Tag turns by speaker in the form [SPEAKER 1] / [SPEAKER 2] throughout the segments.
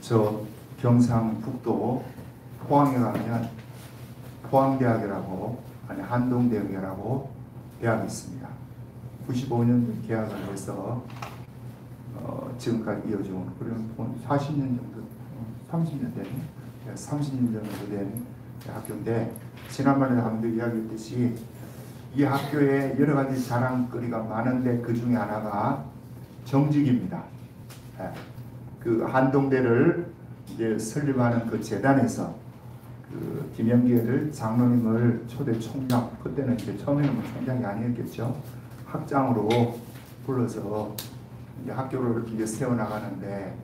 [SPEAKER 1] 저 경상북도 포항에 가면 포항대학이라고, 아니 한동대학이라고 대학이 있습니다. 95년 개학을 해서 지금까지 이어져온, 그런 40년 정도, 30년 된, 30년 정도 된 학교인데, 지난번에 한번 이야기했듯이 이 학교에 여러 가지 자랑거리가 많은데 그 중에 하나가 정직입니다. 그 한동대를 이제 설립하는 그 재단에서 그 김영길 장로님을 초대 총장, 그때는 이제 처음에는 총장이 아니었겠죠, 학장으로 불러서 이제 학교를 이제 세워나가는데,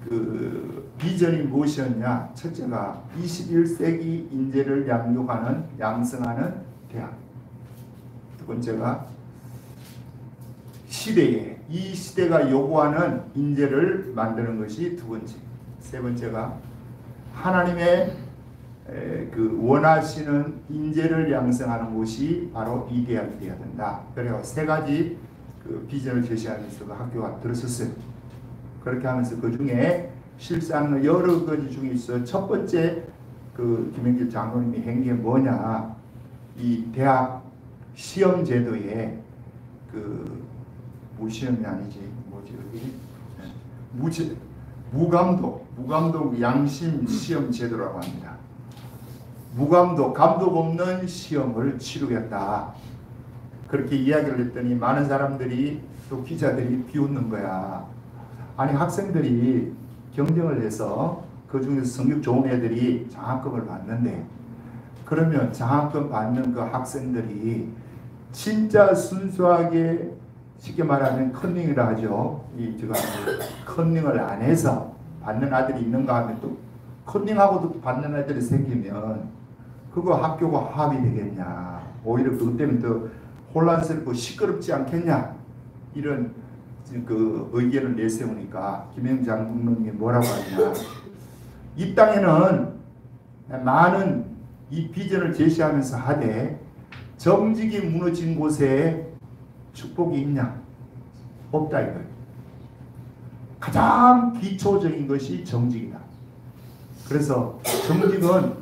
[SPEAKER 1] 그 비전이 무엇이었냐? 첫째가 21세기 인재를 양성하는 대학. 두 번째가 시대에, 이 시대가 요구하는 인재를 만드는 것이 두 번째. 세 번째가 하나님의 그 원하시는 인재를 양성하는 곳이 바로 이 대학이 되어야 된다. 그래서 세 가지 그 비전을 제시하면서 그 학교가 들었었어요. 그렇게 하면서 그 중에 실상 여러 가지 중에 있어 첫 번째 그 김영길 장로님이 한 게 뭐냐? 이 대학 시험 제도에 그 무시험이 아니지, 뭐지 여기 무감독 양심 시험 제도라고 합니다. 감독 없는 시험을 치르겠다. 그렇게 이야기를 했더니 많은 사람들이, 또 기자들이 비웃는 거야. 아니 학생들이 경쟁을 해서 그 중에서 성적 좋은 애들이 장학금을 받는데, 그러면 장학금 받는 그 학생들이 진짜 순수하게, 쉽게 말하면 컨닝이라 하죠. 제가 컨닝을 안 해서 받는 아들이 있는가 하면, 또 컨닝하고도 받는 아들이 생기면 그거 학교가 화합이 되겠냐, 오히려 그것 때문에 더 혼란스럽고 시끄럽지 않겠냐, 이런 그 의견을 내세우니까 김영길 장로님이 뭐라고 하냐? 이 땅에는 많은 이 비전을 제시하면서 하되 정직이 무너진 곳에 축복이 있냐? 없다 이거예요. 가장 기초적인 것이 정직이다. 그래서 정직은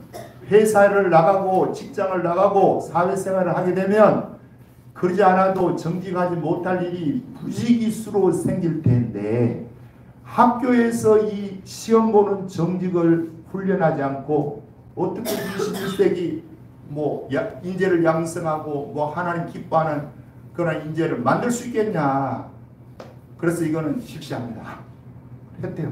[SPEAKER 1] 회사를 나가고 직장을 나가고 사회생활을 하게 되면 그러지 않아도 정직하지 못할 일이 부지기수로 생길 텐데, 학교에서 이 시험 보는 정직을 훈련하지 않고 어떻게 21세기 뭐 인재를 양성하고 뭐 하나님 기뻐하는 그런 인재를 만들 수 있겠냐. 그래서 이거는 실시합니다. 했대요.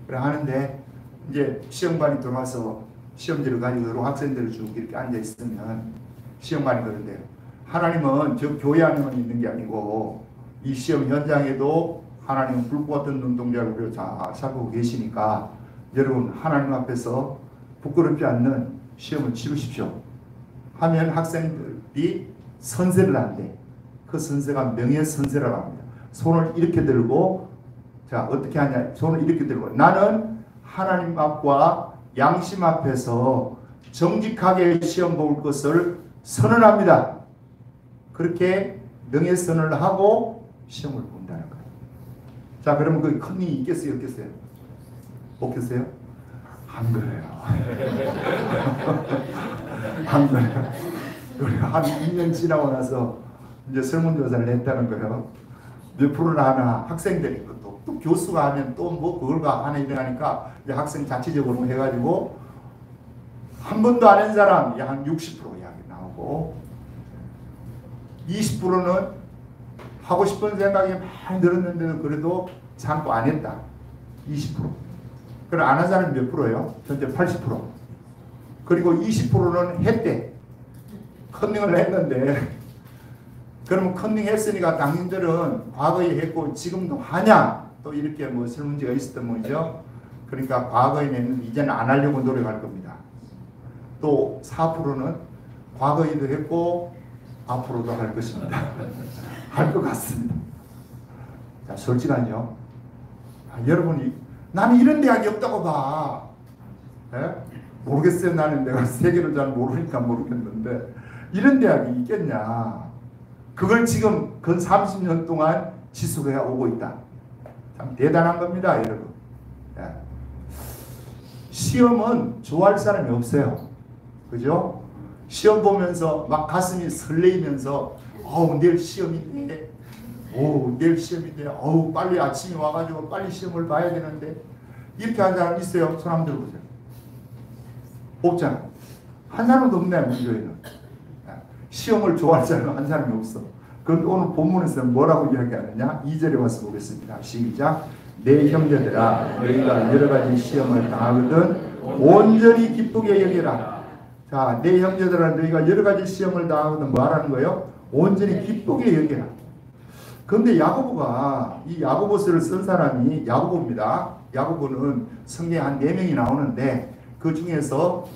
[SPEAKER 1] 그래 하는데, 이제 시험관이 들어와서 시험지를 가지고 학생들을 쭉 이렇게 앉아 있으면 시험관이 그런데요, 하나님은 저 교회 안에만 있는 게 아니고 이 시험 현장에도 하나님은 불꽃 같은 눈동자로 잘 살고 계시니까 여러분 하나님 앞에서 부끄럽지 않는 시험을 치르십시오 하면 학생들이 선세를 한대. 그 선세가 명예선세라고 합니다. 손을 이렇게 들고, 자 어떻게 하냐, 손을 이렇게 들고 나는 하나님 앞과 양심 앞에서 정직하게 시험 볼 것을 선언합니다. 그렇게 명예선언을 하고 시험을 본다는 거예요. 자 그러면 그 컨닝이 있겠어요 없겠어요? 없겠어요? 안 그래요. 안 그래요. 우리 한 2년 지나고 나서 이제 설문조사를 했다는 거예요. 몇 프로나 하나 학생들이, 또 교수가 하면 또 뭐 그걸가 하나 일어나니까 이제 학생 자체적으로 해가지고 한 번도 안 한 사람 한 60% 이야기 나오고, 20%는 하고 싶은 생각이 많이 들었는데도 그래도 참고 안 했다. 20%. 그럼 안 한 사람이 몇 프로예요? 현재 80%. 그리고 20%는 했대. 컨닝을 했는데, 그러면 컨닝 했으니까 당신들은 과거에 했고 지금도 하냐? 또 이렇게 뭐 설문지가 있었던 거죠. 그러니까 과거에는 했는데 이제는 안 하려고 노력할 겁니다. 또 4%는 과거에도 했고 앞으로도 할 것입니다. 할 것 같습니다. 자, 솔직하죠? 여러분이 나는 이런 대학이 없다고 봐. 예? 모르겠어요. 나는 내가 세계를 잘 모르니까 모르겠는데 이런 대학이 있겠냐. 그걸 지금 근 30년 동안 지속해 오고 있다. 참 대단한 겁니다, 여러분. 예. 시험은 좋아할 사람이 없어요. 그죠? 시험 보면서 막 가슴이 설레이면서 내일 시험인데 내일 시험인데 빨리 아침에 와가지고 빨리 시험을 봐야 되는데 이렇게 한 사람 있어요? 손 한번 들어보세요. 없잖아. 한 사람도 없네. 문제에는 시험을 좋아할 사람은 한 사람이 없어. 그런데 오늘 본문에서 뭐라고 이야기하느냐? 2절에 와서 보겠습니다. 시작. 내 형제들아 너희가 여러 가지 시험을 당하거든 온전히 기쁘게 여기라. 자, 내 형제들아 너희가 여러 가지 시험을 당하거든 뭐 하라는 거예요? 온전히 기쁘게 여기라. 그런데 야고보가 이 야고보서를 쓴 사람이 야고보입니다. 야고보는 성경에 한 4명이 나오는데 그 중에서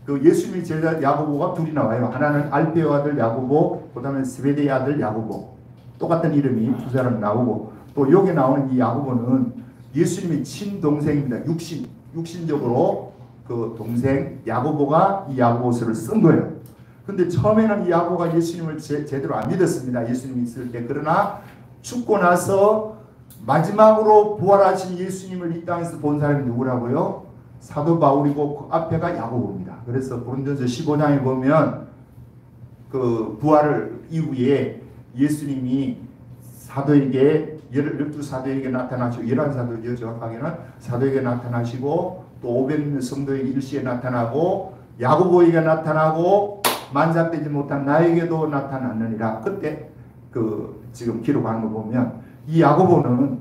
[SPEAKER 1] 그 예수님의 제자 야고보가 둘이 나와요. 하나는 알페오 아들 야고보, 그 다음에 스베데의 아들 야고보. 똑같은 이름이 두 사람 나오고 또 여기 나오는 이 야고보는 예수님의 친동생입니다. 육신적으로 그 동생 야고보가 이 야고보서를 쓴 거예요. 근데 처음에는 이 야고보가 예수님을 제대로 안 믿었습니다. 예수님이 있을 때. 그러나 죽고 나서 마지막으로 부활하신 예수님을 이 땅에서 본 사람이 누구라고요? 사도 바울이고 그 앞에가 야고보입니다. 그래서 고린도서 15장에 보면 그 부활을 이후에 예수님이 사도에게 12사도에게 나타나시고 11사도죠. 정확하게는 사도에게 나타나시고 또 500명 성도에게 일시에 나타나고 야고보에게 나타나고 만삭되지 못한 나에게도 나타났느니라. 그때 그 지금 기록하는 거 보면 이 야고보는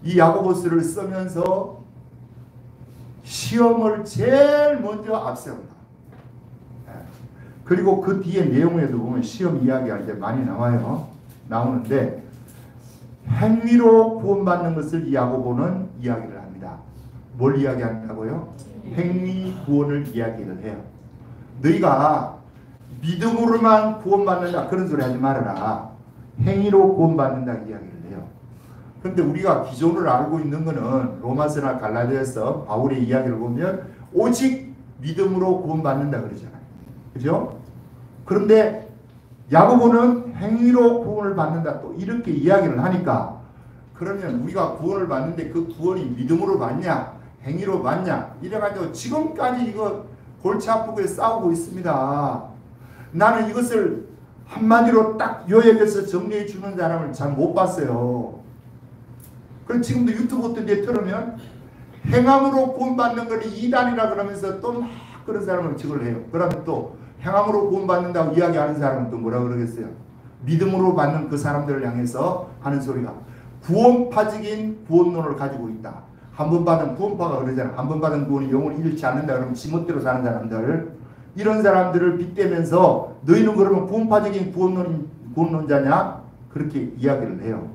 [SPEAKER 1] 이 야고보서를 쓰면서 시험을 제일 먼저 앞세운다. 그리고 그 뒤에 내용에도 보면 시험 이야기가 이제 많이 나오는데 행위로 구원받는 것을 이 야고보는 이야기를 합니다. 뭘 이야기한다고요? 행위 구원을 이야기를 해요. 너희가 믿음으로만 구원받는다 그런 소리 하지 말아라. 행위로 구원받는다 이야기를 해요. 그런데 우리가 기존으로 알고 있는 것은 로마서나 갈라디아서 바울의 이야기를 보면 오직 믿음으로 구원받는다 그러잖아요. 그죠? 그런데 야고보는 행위로 구원을 받는다 또 이렇게 이야기를 하니까 그러면 우리가 구원을 받는데 그 구원이 믿음으로 받냐 행위로 받냐 이래가지고 지금까지 이거 골치 아프게 싸우고 있습니다. 나는 이것을 한마디로 딱 요약해서 정리해 주는 사람을 잘 못 봤어요. 그럼 지금도 유튜브 같은 데 틀으면 행함으로 구원받는 걸 이단이라 그러면서 또 막 그런 사람을 직을 해요. 그러면 또 행함으로 구원받는다고 이야기하는 사람은 또 뭐라 그러겠어요? 믿음으로 받는 그 사람들을 향해서 하는 소리가 구원파적인 구원론을 가지고 있다. 한 번 받은 구원파가 그러잖아. 한 번 받은 구원이 영원히 잃지 않는다. 그러면 지멋대로 사는 사람들 이런 사람들을 빗대면서 너희는 그러면 구원파적인 구원론자냐? 그렇게 이야기를 해요.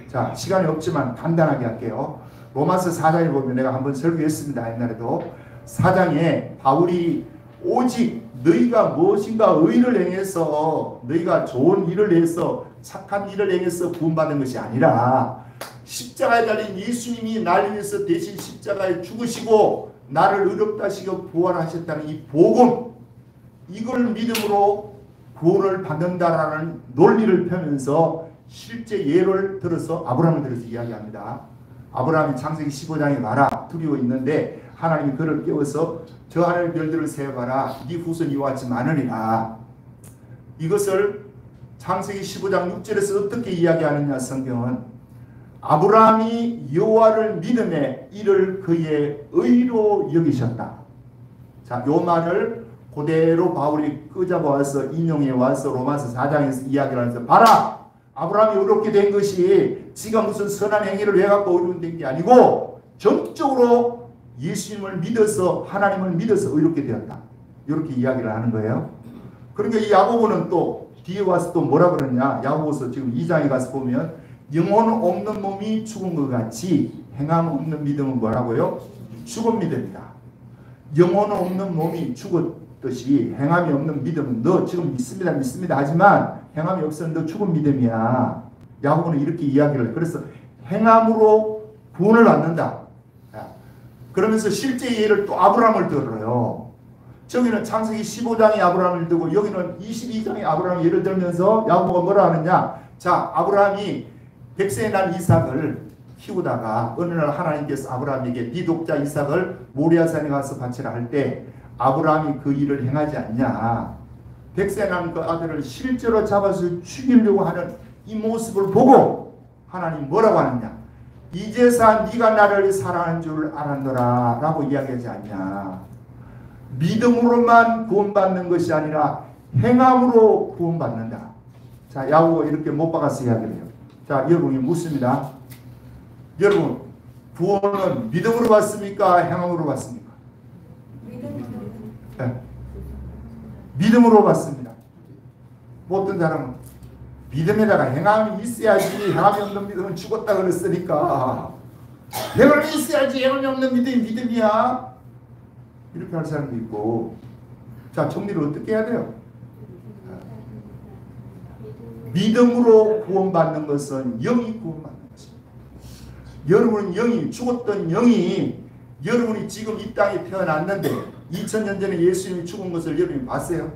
[SPEAKER 1] 자, 시간이 없지만 간단하게 할게요. 로마서 4장에 보면 내가 한번 설교했습니다. 옛날에도 4장에 바울이 오직 너희가 무엇인가 의를 행해서 너희가 좋은 일을 해서 착한 일을 행해서 구원받는 것이 아니라 십자가에 달린 예수님이 나를 위해서 대신 십자가에 죽으시고 나를 의롭다 하시고 부활하셨다는 이 복음 이걸 믿음으로 구원을 받는다라는 논리를 펴면서 실제 예를 들어서 아브라함을 들어서 이야기합니다. 아브라함이 창세기 15장에 봐라 두려워 있는데 하나님이 그를 깨워서 저 하늘 별들을 세어봐라 네 후손 이와 같이 많으리라. 이것을 창세기 15장 6절에서 어떻게 이야기하느냐 성경은 아브라함이 여호와를 믿음에 이를 그의 의로 여기셨다. 자, 요 말을 그대로 바울이 끄잡아와서 인용해 와서 로마서 4장에서 이야기를 하면서 봐라 아브라함이 의롭게 된 것이 지가 무슨 선한 행위를 해갖고 의롭게 된 게 아니고 전적으로 예수님을 믿어서 하나님을 믿어서 의롭게 되었다. 이렇게 이야기를 하는 거예요. 그러니까 이 야고보는 또 뒤에 와서 또 뭐라 그러냐 야고보서 지금 2장에 가서 보면 영혼 없는 몸이 죽은 것 같이 행함 없는 믿음은 뭐라고요? 죽은 믿음이다. 영혼 없는 몸이 죽었듯이 행함이 없는 믿음은 너 지금 믿습니다 하지만 행함이 없으면 너 죽은 믿음이야. 야고보는 이렇게 이야기를 그래서 행함으로 구원을 받는다. 그러면서 실제 예를 또 아브라함을 들어요. 저기는 창세기 15장의 아브라함을 들고 여기는 22장의 아브라함 예를 들면서 야고보가 뭐라 하느냐 자 아브라함이 100세에 난 이삭을 키우다가 어느 날 하나님께서 아브라함에게 네 독자 이삭을 모리아산에 가서 바치라 할 때 아브라함이 그 일을 행하지 않냐. 백세 난 그 아들을 실제로 잡아서 죽이려고 하는 이 모습을 보고 하나님 뭐라고 하느냐. 이제서 네가 나를 사랑하는 줄 알았노라 라고 이야기하지 않냐. 믿음으로만 구원받는 것이 아니라 행함으로 구원받는다. 자, 야고보 이렇게 못 박아서 이야기를 해요. 자, 여러분이 묻습니다. 여러분, 구원은 믿음으로 받습니까? 행함으로 받습니까? 네. 믿음으로 받습니다. 뭐 어떤 사람은 믿음에다가 행함이 있어야지, 행함이 없는 믿음은 죽었다 그랬으니까 행함이 있어야지, 행함이 없는 믿음이 믿음이야, 이렇게 할 사람도 있고. 자, 정리를 어떻게 해야 돼요? 믿음으로 구원받는 것은 영이 구원받는 것입니다. 여러분은 영이, 죽었던 영이, 여러분이 지금 이 땅에 태어났는데 2000년 전에 예수님이 죽은 것을 여러분이 봤어요?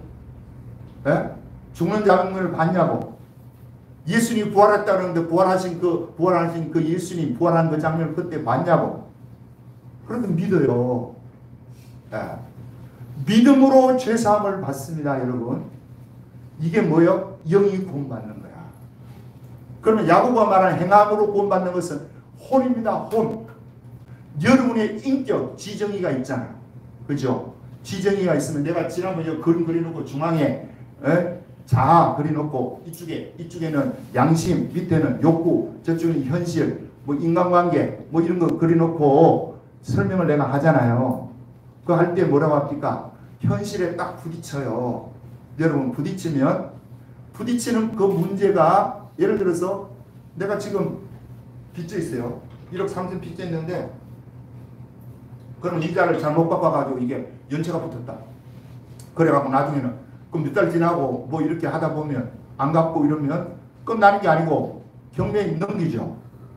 [SPEAKER 1] 예? 죽는 장면을 봤냐고. 예수님이 부활했다 그러는데 부활하신 그 예수님 부활한 그 장면을 그때 봤냐고. 그런데 믿어요. 예. 믿음으로 죄사함을 받습니다, 여러분. 이게 뭐예요? 영이 구원받는 거야. 그러면 야고보가 말하는 행함으로 구원받는 것은 혼입니다. 혼. 여러분의 인격, 지정의가 있잖아요. 그죠? 지정의가 있으면 내가 지난번에 그림 그려놓고 중앙에 자아 그려놓고 이쪽에는 양심, 밑에는 욕구, 저쪽에는 현실, 뭐 인간관계, 뭐 이런 거 그려놓고 설명을 내가 하잖아요. 그거 할 때 뭐라고 합니까? 현실에 딱 부딪혀요. 여러분, 부딪히는 그 문제가, 예를 들어서 내가 지금 빚져 있어요. 1억 3천 빚져 있는데, 그러면 이자를 잘못 갚아가지고 이게 연체가 붙었다. 그래갖고 나중에는 그럼 몇 달 지나고 뭐 이렇게 하다 보면 안 갚고 이러면 끝나는 게 아니고 경매에 넘기죠.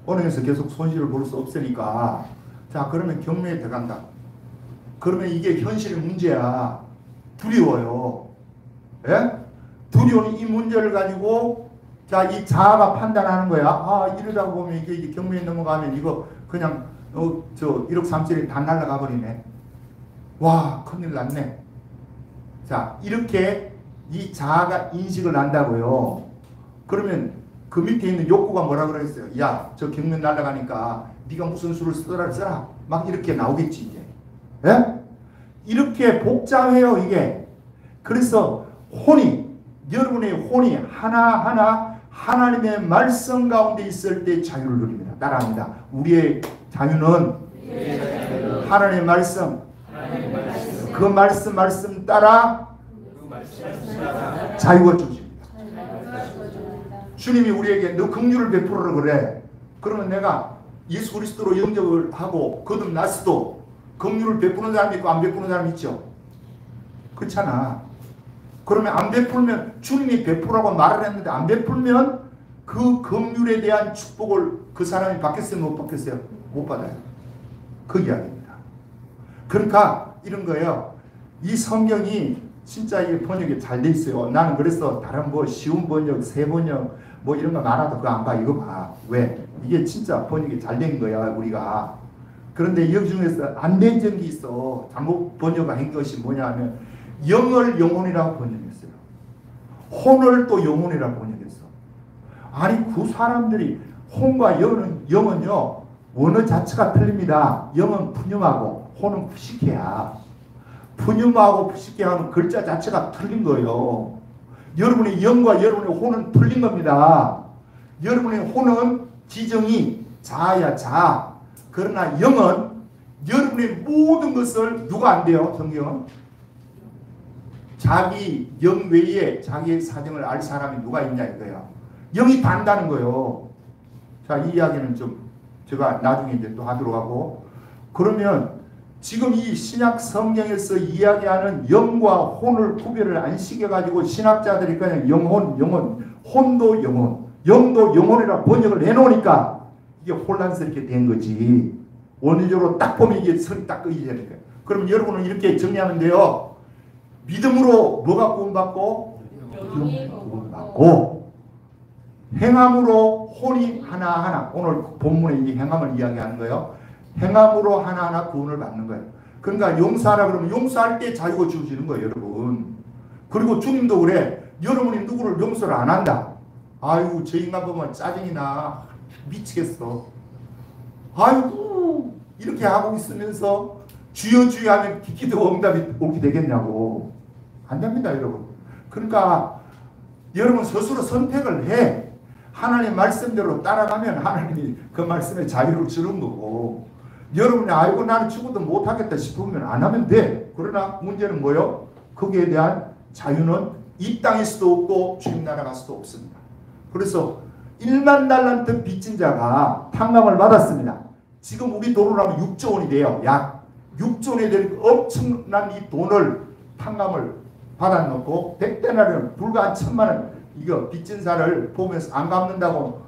[SPEAKER 1] 은행에서 계속 손실을 볼 수 없으니까. 자, 그러면 경매에 들어간다. 그러면 이게 현실의 문제야. 두려워요. 예? 두려운 이 문제를 가지고 자, 이 자아가 판단하는 거야. 아, 이러다 보면 이게 경매에 넘어가면 이거 그냥 1억 3천이 다 날아가 버리네. 와, 큰일 났네. 자, 이렇게 이 자아가 인식을 한다고요. 그러면 그 밑에 있는 욕구가 뭐라 그랬어요? 야, 저 경매 날아가니까 네가 무슨 수를 써라. 막 이렇게 나오겠지, 이제. 예? 이렇게 복잡해요, 이게. 그래서 여러분의 혼이 하나하나 하나님의 말씀 가운데 있을 때 자유를 누립니다. 따라합니다. 우리의 자유는 하나님의 말씀, 그 말씀 따라 자유가 주십니다. 주님이 우리에게 너 긍휼을 베풀으라 그래. 그러면 내가 예수 그리스도로 영접을 하고 거듭났어도 긍휼을 베푸는 사람이 있고 안 베푸는 사람이 있죠. 그렇잖아. 그러면 안 베풀면, 주님이 베푸라고 말을 했는데 안 베풀면 그 긍휼에 대한 축복을 그 사람이 받겠어요? 못 받겠어요? 못 받아요. 그 이야기입니다. 그러니까 이런 거예요. 이 성경이 진짜 이게 번역이 잘 돼 있어요. 나는 그래서 다른 뭐 쉬운 번역, 새 번역 뭐 이런 거 많아도 그거 안 봐. 이거 봐. 왜? 이게 진짜 번역이 잘 된 거야, 우리가. 그런데 여기 중에서 안 된 점이 있어. 잘못 번역을 한 것이 뭐냐 하면 영을 영혼이라고 번역했어요. 혼을 또 영혼이라고 번역했어. 아니, 그 사람들이 혼과 영은요 원어 자체가 틀립니다. 영은 푸념하고 혼은 푸시케야. 푸념하고 푸시케 하는 글자 자체가 틀린 거예요. 여러분의 영과 여러분의 혼은 틀린 겁니다. 여러분의 혼은 지정이 자아야, 자아. 그러나 영은 여러분의 모든 것을 누가 안 돼요? 성경은 자기 영 외에 자기의 사정을 알 사람이 누가 있냐 이거야. 영이 다 안다는 거예요. 자, 이 이야기는 좀 제가 나중에 이제 또 하도록 하고. 그러면 지금 이 신약 성경에서 이야기하는 영과 혼을 구별을 안 시켜가지고 신학자들이 그냥 영혼, 혼도 영혼, 영도 영혼이라 번역을 해놓으니까 이게 혼란스럽게 된 거지. 원리적으로 딱 보면 이게 선이 딱 끄이잖아요. 그러면 여러분은 이렇게 정리하면 돼요. 믿음으로 뭐가 구원받고? 영이 구원받고. 행함으로 혼이 하나하나, 오늘 본문에 이 행함을 이야기하는 거예요. 행함으로 하나하나 구원을 받는 거예요. 그러니까 용서하라 그러면 용서할 때 자유가 주어지는 거예요, 여러분. 그리고 주님도 그래. 여러분이 누구를 용서를 안 한다. 아이고, 저 인간 보면 짜증이 나. 미치겠어. 아이고, 이렇게 하고 있으면서 주여 주여 하면 기도 응답이 오게 되겠냐고. 안 됩니다, 여러분. 그러니까 여러분 스스로 선택을 해. 하나님 말씀대로 따라가면 하나님이 그 말씀에 자유를 주는 거고, 여러분이 아이고 나는 죽어도 못하겠다 싶으면 안 하면 돼. 그러나 문제는 뭐요? 거기에 대한 자유는 이 땅에서도 없고 주님 나라 가서도 없습니다. 그래서 1만 달란트 빚진 자가 탕감을 받았습니다. 지금 우리 돈으로 하면 6조 원이 돼요. 약 6조 원이 되는 엄청난 이 돈을 탕감을 받아놓고 100데나리온 불과 한 1000만 원, 이거 빚진 사를 보면서 안 갚는다고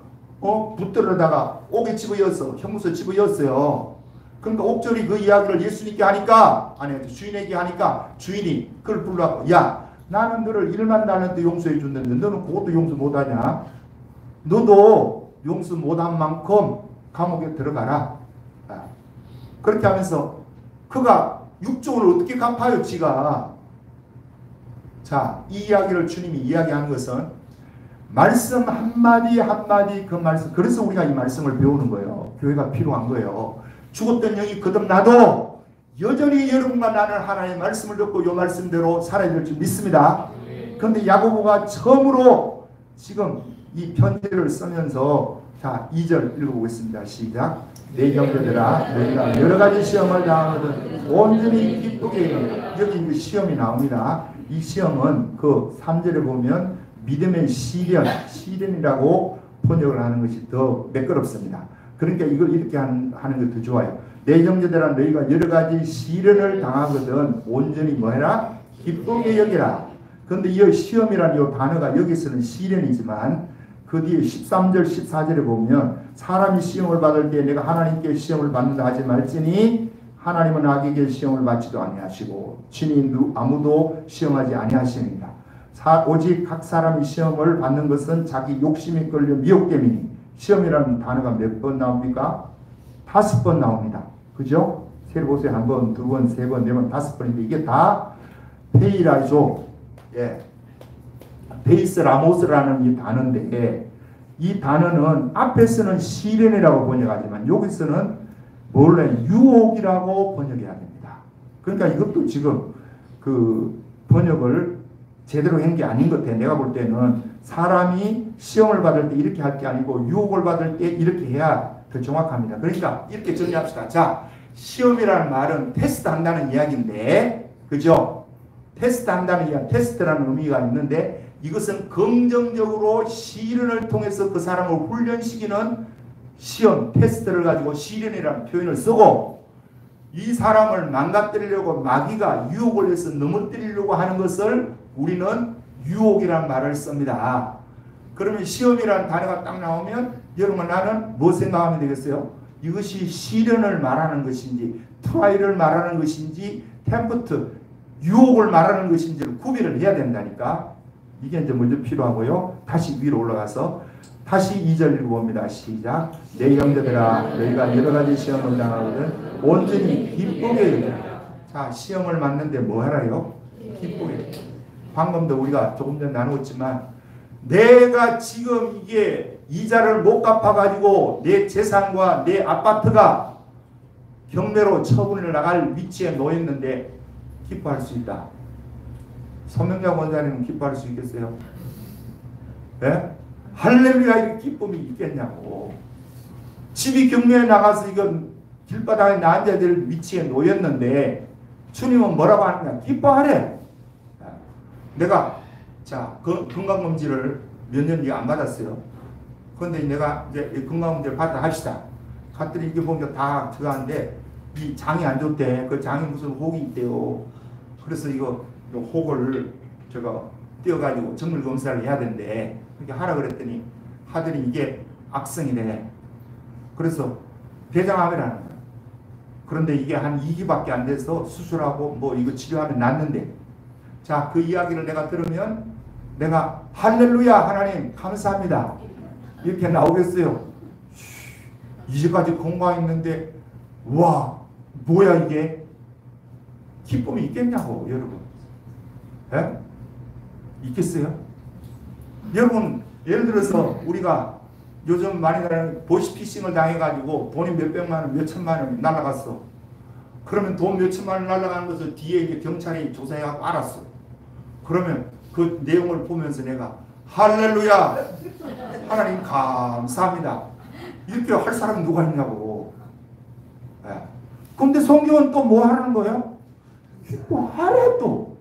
[SPEAKER 1] 붙들어다가 옥에 집어였어. 형무소에 집어였어요. 그러니까 옥졸이 그 이야기를 예수님께 하니까, 아니 주인에게 하니까 주인이 그걸 불러갖고, 야 나는 너를 1만 달란트 용서해 준다는데 너는 그것도 용서 못하냐? 너도 용서 못한 만큼 감옥에 들어가라. 그렇게 하면서 그가 6조 원을 어떻게 갚아요, 지가. 자, 이 이야기를 주님이 이야기한 것은 말씀 한마디 한마디 그 말씀, 그래서 우리가 이 말씀을 배우는 거예요. 교회가 필요한 거예요. 죽었던 영이 거듭나도 여전히 여러분과 나는 하나님의 말씀을 듣고 이 말씀대로 살아야 될 줄 믿습니다. 그런데 야고보가 처음으로 지금 이 편지를 쓰면서, 자 2절 읽어보겠습니다. 시작. 내 형제들아 너희가 여러가지 시험을 당하거든 온전히 기쁘게 여기라. 여기 시험이 나옵니다. 이 시험은 그 3절에 보면 믿음의 시련이라고 번역을 하는 것이 더 매끄럽습니다. 그러니까 이걸 이렇게 하는 게 더 좋아요. 내 형제들아 너희가 여러가지 시련을 당하거든 온전히 뭐해라? 기쁘게 여기라. 그런데 이 시험이라는 이 단어가 여기서는 시련이지만 그 뒤에 13절 14절에 보면 사람이 시험을 받을 때 내가 하나님께 시험을 받는다 하지 말지니 하나님은 악에게 시험을 받지도 아니하시고 친히 아무도 시험하지 아니하시느니라. 오직 각 사람이 시험을 받는 것은 자기 욕심이 끌려 미혹됨이니. 시험이라는 단어가 몇 번 나옵니까? 5번 나옵니다. 그죠? 세로 보세요. 1번, 2번, 3번, 4번, 5번인데 이게 다 페이라죠. 예. 베이스 라모스라는 이 단어인데, 이 단어는 앞에서는 시련이라고 번역하지만 여기서는 원래 유혹이라고 번역해야 됩니다. 그러니까 이것도 지금 그 번역을 제대로 한 게 아닌 것 같아요. 내가 볼 때는 사람이 시험을 받을 때 이렇게 할 게 아니고 유혹을 받을 때 이렇게 해야 더 정확합니다. 그러니까 이렇게 정리합시다. 자, 시험이라는 말은 테스트 한다는 이야기인데, 그죠? 테스트 한다는 이야기, 테스트라는 의미가 있는데, 이것은 긍정적으로 시련을 통해서 그 사람을 훈련시키는 시험, 테스트를 가지고 시련이라는 표현을 쓰고, 이 사람을 망가뜨리려고 마귀가 유혹을 해서 넘어뜨리려고 하는 것을 우리는 유혹이라는 말을 씁니다. 그러면 시험이라는 단어가 딱 나오면 여러분 나는 뭐 생각하면 되겠어요? 이것이 시련을 말하는 것인지 트라이를 말하는 것인지 템프트, 유혹을 말하는 것인지를 구별을 해야 된다니까. 이게 이제 먼저 필요하고요. 다시 위로 올라가서 다시 2절 읽어봅니다. 시작. 내 형제들아 너희가 여러가지 시험을 당하거든 온전히 기쁘게 여기라. 자, 시험을 맞는데 뭐 하라요? 기쁘게. 방금도 우리가 조금 전에 나누었지만 내가 지금 이게 이자를 못 갚아가지고 내 재산과 내 아파트가 경매로 처분을 나갈 위치에 놓였는데 기뻐할 수 있다. 서명자 원장님은 기뻐할 수 있겠어요? 네? 할렐루야, 이 기쁨이 있겠냐고. 집이 경매에 나가서 이건 길바닥에 앉아야 될 위치에 놓였는데 주님은 뭐라고 하느냐? 기뻐하래. 내가 자 건강검진을 몇 년 뒤에 안 받았어요. 그런데 내가 이제 건강검진을 받다 합시다. 갔더니 이게 보니까 다 들어가는데 이 장이 안 좋대. 그 장에 무슨 혹이 있대요. 그래서 이거 혹을 제가 띄어가지고 정밀 검사를 해야 된대. 그렇게 하라 그랬더니 하더니 이게 악성이래. 그래서 대장암이라는 거야. 그런데 이게 한 2기밖에 안 돼서 수술하고 뭐 이거 치료하면 낫는데. 자, 그 이야기를 내가 들으면 내가 할렐루야 하나님 감사합니다. 이렇게 나오겠어요? 이제까지 건강했는데 와 뭐야 이게? 기쁨이 있겠냐고 여러분. 에? 있겠어요? 여러분 예를 들어서 우리가 요즘 많이 나는 보이스피싱을 당해가지고 돈이 몇백만 원, 몇천만 원이 날아갔어. 그러면 돈 몇천만 원 날아가는 것을 뒤에 이제 경찰이 조사해갖고 알았어. 그러면 그 내용을 보면서 내가 할렐루야 하나님 감사합니다 이렇게 할 사람은 누가 있냐고. 그런데 성경은 또 뭐 하는 거예요? 기뻐하래. 또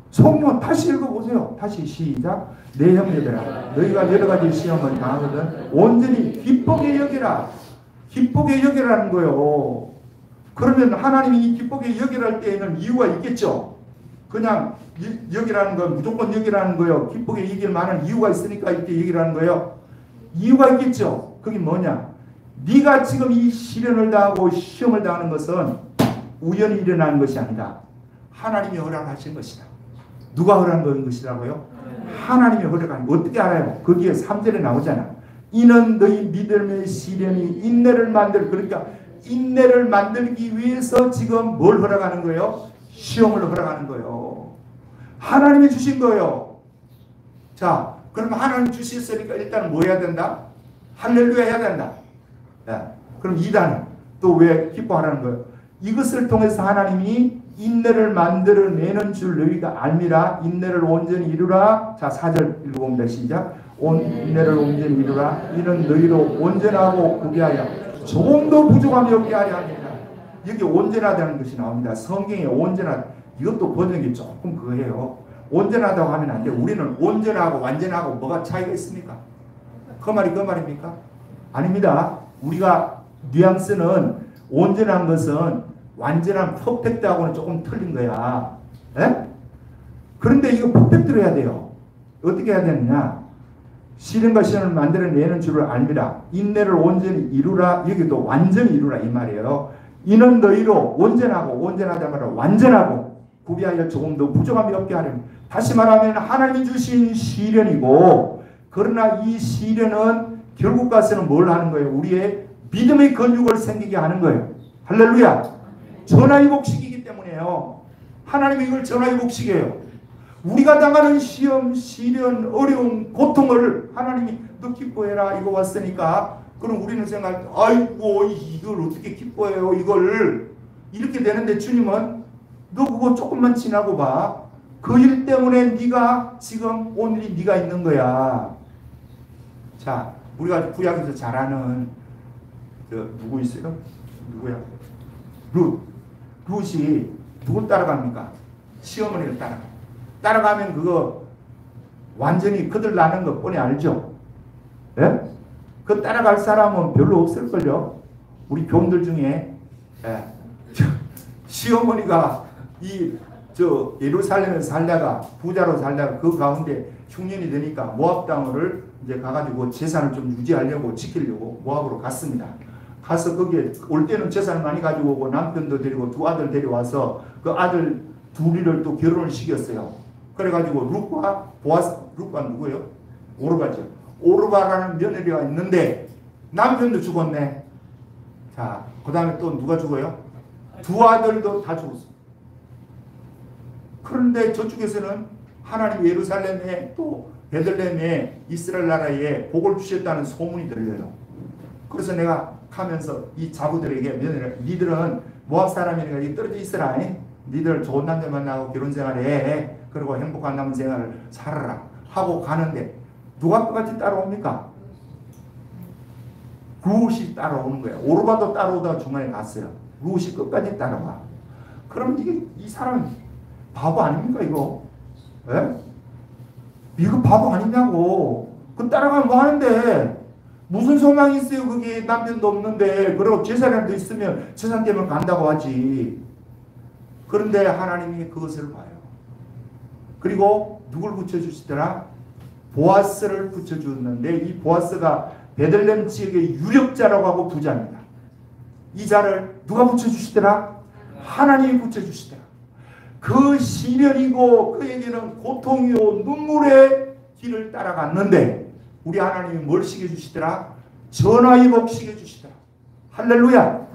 [SPEAKER 1] 성경은 다시 읽어보세요. 다시 시작. 내 형제들아 너희가 여러 가지 시험을 당하거든 온전히 기쁘게 여기라. 기쁘게 여기라는 거예요. 그러면 하나님이 이 기쁘게 여기랄 때에는 이유가 있겠죠. 그냥 여기라는 건 무조건 여기라는 거예요. 기쁘게 여길 만한 이유가 있으니까 이렇게 여기라는 거예요. 이유가 있겠죠. 그게 뭐냐? 네가 지금 이 시련을 당하고 시험을 당하는 것은 우연히 일어나는 것이 아니다. 하나님이 허락하신 것이다. 누가 허락한 것이라고요? 하나님이 허락한 거. 어떻게 알아요? 거기에 3절에 나오잖아. 이는 너희 믿음의 시련이 인내를 그러니까 인내를 만들기 위해서 지금 뭘 허락하는 거예요? 시험을 허락하는 거예요. 하나님이 주신 거예요. 자, 그럼 하나님 주셨으니까 일단 뭐 해야 된다? 할렐루야 해야 된다. 그럼 2단 또 왜 기뻐하라는 거예요? 이것을 통해서 하나님이 인내를 만들어내는 줄 너희가 알미라. 인내를 온전히 이루라. 자 4절 읽어봅니다. 시작. 인내를 온전히 이루라. 이는 너희로 온전하고 구비하여 조금도 부족함이 없게 하려 합니다. 여기 온전하다는 것이 나옵니다. 성경에 온전하다. 이것도 번역이 조금 그거예요. 온전하다고 하면 안 돼요. 우리는 온전하고 완전하고 뭐가 차이가 있습니까? 그 말입니까? 아닙니다. 우리가 뉘앙스는 온전한 것은 완전한 퍼펙트하고는 조금 틀린 거야. 에? 그런데 이거 퍼펙트로 해야 돼요. 어떻게 해야 되느냐? 시련과 시험을 만들어내는 줄을 알미라. 인내를 온전히 이루라. 여기도 완전히 이루라 이 말이에요. 이는 너희로 온전하다 말하라. 완전하고 구비하여 조금도 부족함이 없게 하려면. 다시 말하면 하나님이 주신 시련이고, 그러나 이 시련은 결국 가서는 뭘 하는 거예요? 우리의 믿음의 근육을 생기게 하는 거예요. 할렐루야. 전화위복시키기 때문에요. 하나님이 이걸 전화위복시켜요. 우리가 당하는 시험, 시련, 어려움, 고통을 하나님이 너 기뻐해라 이거 왔으니까, 그럼 우리는 생각, 아이고 이걸 어떻게 기뻐해요 이걸, 이렇게 되는데 주님은 너 그거 조금만 지나고 봐. 그 일 때문에 네가 지금 오늘이 네가 있는 거야. 자, 우리가 구약에서 잘 아는 누구 있어요? 누구야? 룻이 누굴 따라갑니까? 시어머니를 따라가면 그거 완전히 그들 나는 거 뻔히 알죠? 예? 그 따라갈 사람은 별로 없을걸요? 우리 교인들 중에. 예. 시어머니가 예루살렘에 살다가 부자로 살다가 그 가운데 흉년이 되니까 모압 땅을 이제 가가지고 재산을 좀 유지하려고 지키려고 모압으로 갔습니다. 가서 거기에 올 때는 재산을 많이 가지고 오고 남편도 데리고 두 아들 데려와서 그 아들 둘이를 또 결혼을 시켰어요. 그래가지고 룻과 누구예요? 오르바죠. 오르바라는 며느리가 있는데 남편도 죽었네. 자, 그 다음에 또 누가 죽어요? 두 아들도 다 죽었어. 그런데 저쪽에서는 하나님 예루살렘에 또 베들레헴에 이스라엘 나라에 복을 주셨다는 소문이 들려요. 그래서 내가 가면서 이 자부들에게 니들은 모압 사람이니까 떨어져 있으라. 니들 좋은 남자 만나고 결혼 생활해. 그리고 행복한 남은 생활을 살아라 하고 가는데 누가 끝까지 따라옵니까? 룻이 따라오는 거야. 오르바도 따라오다가 중간에 갔어요. 룻이 끝까지 따라와. 그럼 이 사람은 바보 아닙니까 이거? 에? 이거 바보 아니냐고. 그 따라가면 뭐 하는데? 무슨 소망이 있어요? 그게 남편도 없는데. 그리고 재산도 있으면 재산 때문에 간다고 하지. 그런데 하나님이 그것을 봐요. 그리고 누굴 붙여주시더라? 보아스를 붙여주었는데 이 보아스가 베들레헴 지역의 유력자라고 하고 부자입니다. 이 자를 누가 붙여주시더라? 하나님이 붙여주시더라. 그 시련이고 그에게는 고통이요 눈물의 길을 따라갔는데 우리 하나님이 뭘 시켜주시더라? 전화위복 시켜주시더라. 할렐루야.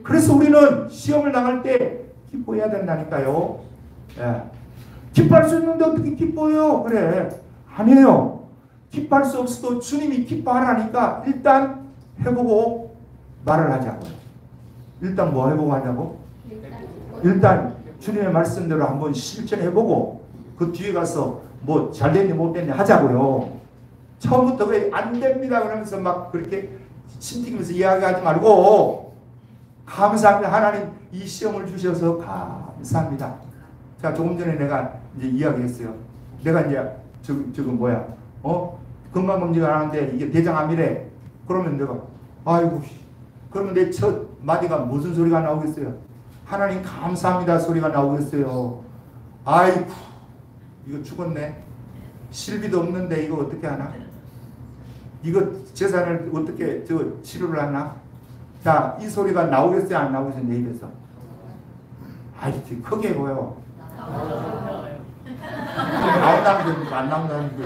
[SPEAKER 1] 그래서 우리는 시험을 당할 때 기뻐해야 된다니까요. 예. 기뻐할 수 있는데 어떻게 기뻐해요? 그래. 아니에요. 기뻐할 수 없어도 주님이 기뻐하라니까 일단 해보고 말을 하자고요. 일단 뭐 해보고 하자고? 일단 주님의 말씀대로 한번 실천해보고 그 뒤에 가서 뭐 잘됐니 못됐니 하자고요. 처음부터 왜 안 됩니다 그러면서 막 그렇게 심튀기면서 이야기하지 말고 감사합니다. 하나님 이 시험을 주셔서 감사합니다. 자, 조금 전에 내가 이제 이야기했어요. 내가 이제 지금 뭐야? 건강검진을 하는데 이게 대장암이래. 그러면 내가 아이고, 그러면 내 첫 마디가 무슨 소리가 나오겠어요? 하나님 감사합니다 소리가 나오겠어요. 아이고, 이거 죽었네. 실비도 없는데 이거 어떻게 하나? 이거 재산을 어떻게 치료를 하나? 자, 이 소리가 나오겠어요 안 나오겠어요 내 입에서? 아이고, 크게 보여. 나온다는 게 안 나온다는 게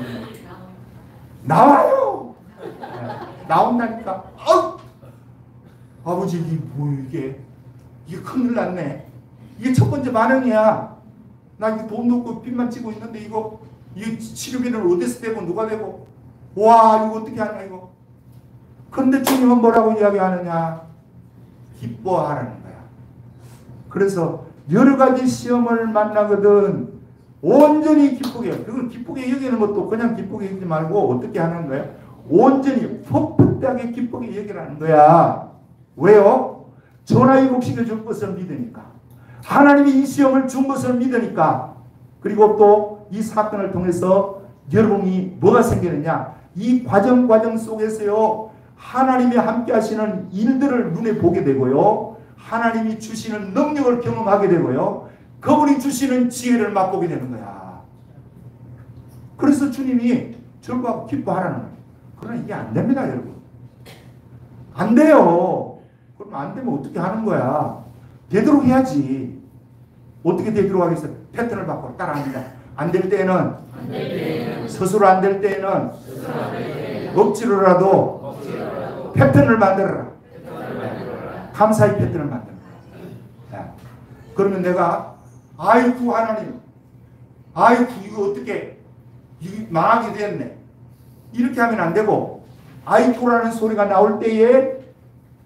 [SPEAKER 1] 나와요. 나온다니까. 아버지 이게 뭐 이게 큰일 났네. 이게 첫 번째 반응이야. 나 이거 돈도 없고 빚만 지고 있는데 이거 치료비는 어디서 대고 누가 대고? 와, 이거 어떻게 하냐 이거. 그런데 주님은 뭐라고 이야기하느냐? 기뻐하라는 거야. 그래서 여러 가지 시험을 만나거든 온전히 기쁘게, 그걸 기쁘게 여기는 것도 그냥 기쁘게 여기지 말고 어떻게 하는 거야? 온전히 풋풋하게 기쁘게 여기라는 거야. 왜요? 전화위복 시켜줄 것을 믿으니까. 하나님이 이 시험을 준 것을 믿으니까. 그리고 또 이 사건을 통해서 여러분이 뭐가 생기느냐? 이 과정 속에서요, 하나님이 함께 하시는 일들을 눈에 보게 되고요, 하나님이 주시는 능력을 경험하게 되고요, 그분이 주시는 지혜를 맛보게 되는 거야. 그래서 주님이 저하고 기뻐하라는 거예요. 그러나 이게 안 됩니다, 여러분. 안 돼요. 그럼 안 되면 어떻게 하는 거야? 되도록 해야지. 어떻게 되도록 하겠어요? 패턴을 바꿔 따라합니다. 안 될 때에는, 스스로 안 될 때에는 억지로라도 패턴을 만들어라. 감사의 패턴을 만들어라. 그러면 내가 아이고 하나님, 아이고 이거 어떻게 이거 망하게 됐네, 이렇게 하면 안 되고, 아이고라는 소리가 나올 때에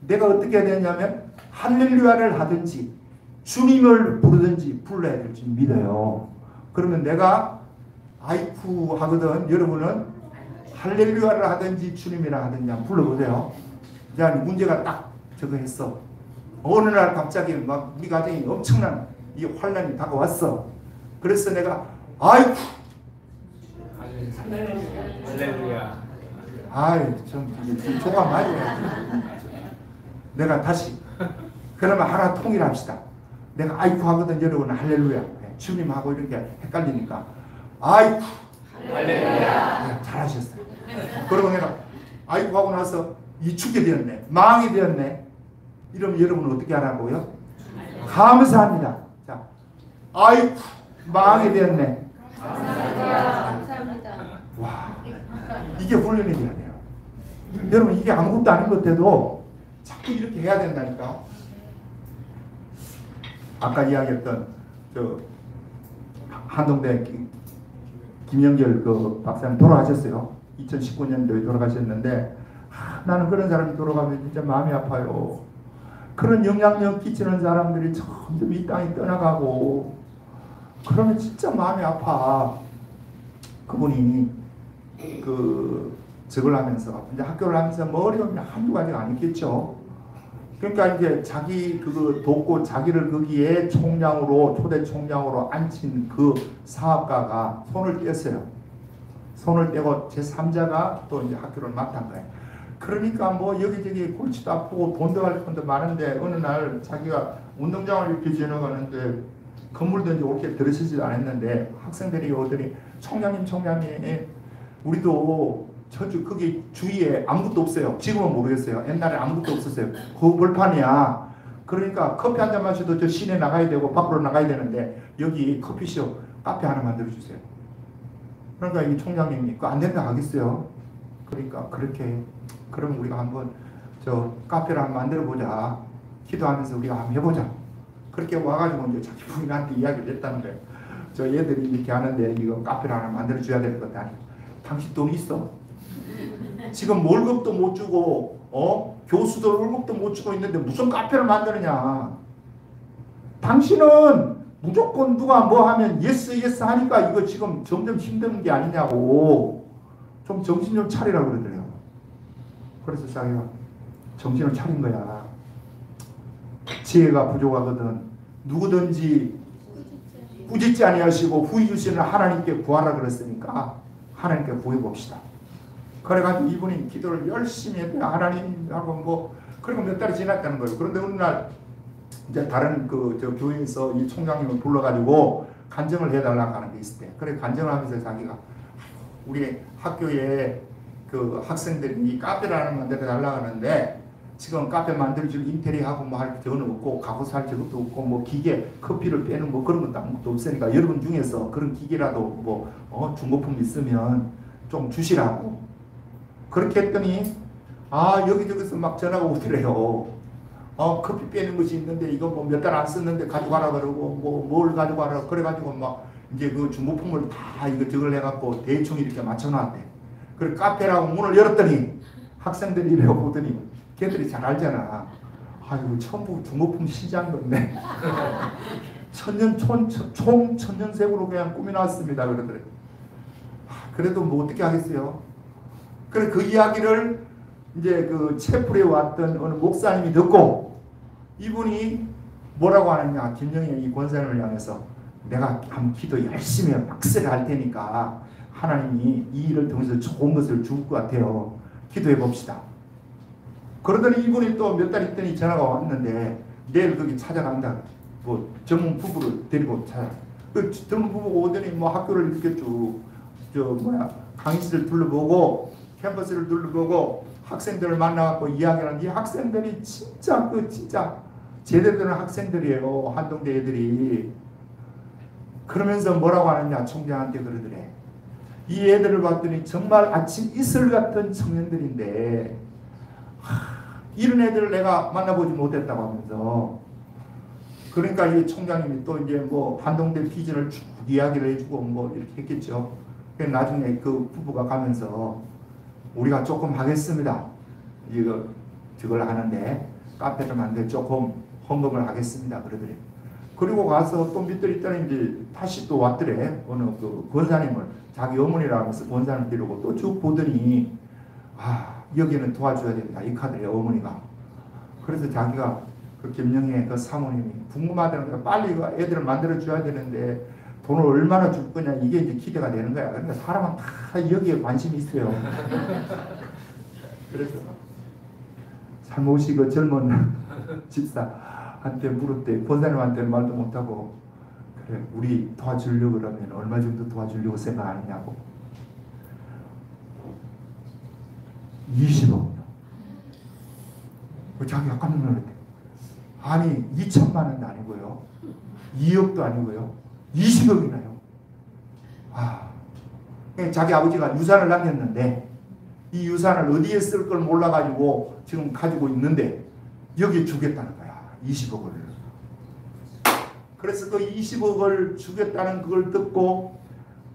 [SPEAKER 1] 내가 어떻게 해야 되냐면 할렐루야를 하든지 주님을 부르든지 불러야 될지 믿어요. 그러면 내가 아이쿠 하거든. 여러분은 할렐루야를 하든지 주님이라 하든지 한번 불러보세요. 자, 문제가 딱 저거 했어. 어느 날 갑자기 막 우리 가정이 엄청난 이 환란이 다가왔어. 그래서 내가 아이쿠,
[SPEAKER 2] 할렐루야.
[SPEAKER 1] 아이 좀 조각 맞아요. 내가 다시 그러면 하나 통일합시다. 내가 아이쿠 하거든. 여러분 할렐루야. 주님하고 이렇게 헷갈리니까 아이쿠 할렐루야. 네, 잘하셨어요. 그러고 내가 아이쿠 하고 나서 이 죽게 되었네, 망하게 되었네, 이러면 여러분은 어떻게 하라고요? 감사합니다. 자, 아이쿠 망하게 되었네. 감사합니다. 와, 이게 훈련이 돼야 돼요. 여러분 이게 아무것도 아닌 것 같아도 자꾸 이렇게 해야 된다니까. 아까 이야기했던 한동대 김영결 그 박사님 돌아가셨어요. 2019년도에 돌아가셨는데, 나는 그런 사람이 돌아가면 진짜 마음이 아파요. 그런 영향력 끼치는 사람들이 점점 이 땅이 떠나가고 그러면 진짜 마음이 아파. 그분이 저걸 하면서 이제 학교를 하면서 뭐 어려움이 한두 가지가 아니겠죠. 그러니까 이제 자기 그거 돕고 자기를 거기에 총장으로, 초대 총장으로 앉힌 그 사업가가 손을 뗐어요. 손을 떼고 제3자가 또 이제 학교를 맡은 거예요. 그러니까 뭐 여기저기 골치도 아프고 돈도 갈 돈도 많은데, 어느 날 자기가 운동장을 이렇게 지나가는데 건물도 이제 옳게 들으시지도 않았는데 학생들이 오더니 총장님 우리도 거기 주위에 아무것도 없어요. 지금은 모르겠어요. 옛날에 아무것도 없었어요. 그 벌판이야. 그러니까 커피 한 잔 마셔도 저 시내 나가야 되고 밖으로 나가야 되는데 여기 커피숍, 카페 하나 만들어주세요. 그러니까 이 총장님이 그거 안 된다 하겠어요. 그러니까 그렇게 그럼 우리가 한번 저 카페를 한번 만들어 보자. 기도하면서 우리가 한번 해보자. 그렇게 와가지고 이제 자기 부인한테 이야기를 했다는 거예요. 저 얘들이 이렇게 하는데 이거 카페를 하나 만들어 줘야 될 것 같다. 당신 돈 있어? 지금 월급도 못 주고 교수들 월급도 못 주고 있는데 무슨 카페를 만드느냐. 당신은 무조건 누가 뭐 하면 예스 예스 하니까 이거 지금 점점 힘든 게 아니냐고. 좀 정신 좀 차리라고 그러더래요. 그래서 자기가 정신을 차린 거야. 지혜가 부족하거든 누구든지 꾸짖지 아니하시고 후히 주시는 하나님께 구하라 그랬으니까 하나님께 구해 봅시다. 그래가지고 이분이 기도를 열심히 했대요. 하나님하고 뭐 그리고 몇 달이 지났다는 거예요. 그런데 어느 날 이제 다른 저 교회에서 이 총장님을 불러가지고 간증을 해달라고 하는 게 있을 때, 그래 간증을 하면서 자기가 우리 학교에 그 학생들이 이 카페를 하나 만들어 달라고 하는데 지금 카페 만들어줄 인테리어하고 뭐 할 적은 없고 가구 살 적도 없고 뭐 기계 커피를 빼는 뭐 그런 것도 아무것도 없으니까 여러분 중에서 그런 기계라도 뭐 중고품 있으면 좀 주시라고. 그렇게 했더니 여기저기서 막 전화가 오더래요. 커피 빼는 것이 있는데 이거 뭐 몇 달 안 썼는데 가져가라 그러고 뭐 뭘 가져가라 그래가지고 막 이제 그 중고품을 다 이거 저걸 해갖고 대충 이렇게 맞춰놨대. 그래 카페라고 문을 열었더니 학생들이 이래 보더니 걔들이 잘 알잖아. 아이고 전부 중고품 시장도 없네. 총 천년색으로 그냥 꾸며놨습니다 그러더래. 그래도 뭐 어떻게 하겠어요. 그래 그 이야기를 이제 그 채플에 왔던 어느 목사님이 듣고 이분이 뭐라고 하느냐. 김영희 이 권사님을 향해서 내가 한번 기도 열심히 빡세게 할 테니까 하나님이 이 일을 통해서 좋은 것을 줄 것 같아요. 기도해 봅시다. 그러더니 이분이 또 몇 달 있더니 전화가 왔는데 내일 거기 찾아간다. 뭐 전문 부부를 데리고 찾아. 그 전문 부부가 오더니 뭐 학교를 이렇게 쭉 강의실을 둘러보고 캠퍼스를 둘러보고 학생들을 만나갖고 이야기하는 이 학생들이 진짜 제대로 된 학생들이에요. 한동대 애들이. 그러면서 뭐라고 하느냐. 총장한테 그러더래. 이 애들을 봤더니 정말 아침 이슬 같은 청년들인데 이런 애들을 내가 만나보지 못했다고 하면서, 그러니까 이 총장님이 또 이제 뭐 한동대 비전을 쭉 이야기를 해주고 뭐 이렇게 했겠죠. 그래서 나중에 그 부부가 가면서 우리가 조금 하겠습니다. 저걸 하는데 카페를 만들 조금 헌금을 하겠습니다. 그러더래. 그리고 가서 또 밑들 있더니 이제 다시 또 왔더래. 어느 그 권사님을 자기 어머니라 하면서 권사님 데리고 또 쭉 보더니 여기는 도와줘야 된다. 이 카드래 어머니가. 그래서 자기가 그 김영애 그 사모님이 궁금하다는 거야. 빨리 이거 애들을 만들어 줘야 되는데 돈을 얼마나 줄 거냐. 이게 이제 기대가 되는 거야. 그러니까 사람은 다 여기에 관심이 있어요. 그래서 살모시 그 젊은 집사한테 물었대. 권사님한테는 말도 못하고 그래 우리 도와주려고 그러면 얼마 정도 도와주려고 생각하느냐고. 20억. 자기가 깜짝 놀랐대. 아니 2천만 원도 아니고요. 2억도 아니고요. 20억이나요. 자기 아버지가 유산을 남겼는데 이 유산을 어디에 쓸 걸 몰라가지고 지금 가지고 있는데 여기에 주겠다는 거야. 20억을. 그래서 그 20억을 주겠다는 그걸 듣고